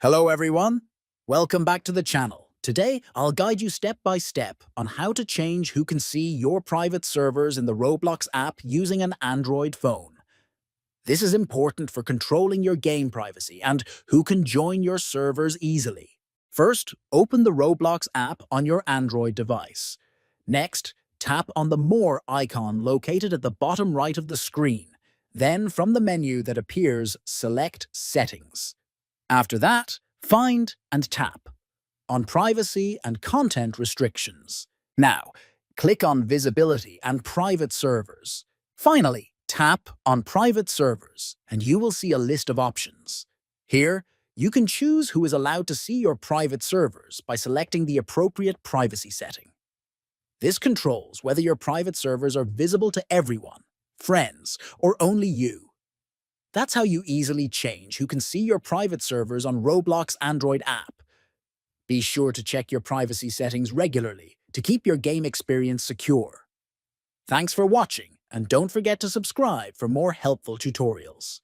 Hello everyone, welcome back to the channel. Today, I'll guide you step by step on how to change who can see your private servers in the Roblox app using an Android phone. This is important for controlling your game privacy and who can join your servers easily. First, open the Roblox app on your Android device. Next, tap on the More icon located at the bottom right of the screen. Then, from the menu that appears, select Settings. After that, find and tap on Privacy and Content Restrictions. Now, click on Visibility and Private Servers. Finally, tap on Private Servers, and you will see a list of options. Here, you can choose who is allowed to see your private servers by selecting the appropriate privacy setting. This controls whether your private servers are visible to everyone, friends, or only you. That's how you easily change who can see your private servers on Roblox Android app. Be sure to check your privacy settings regularly to keep your game experience secure. Thanks for watching, and don't forget to subscribe for more helpful tutorials.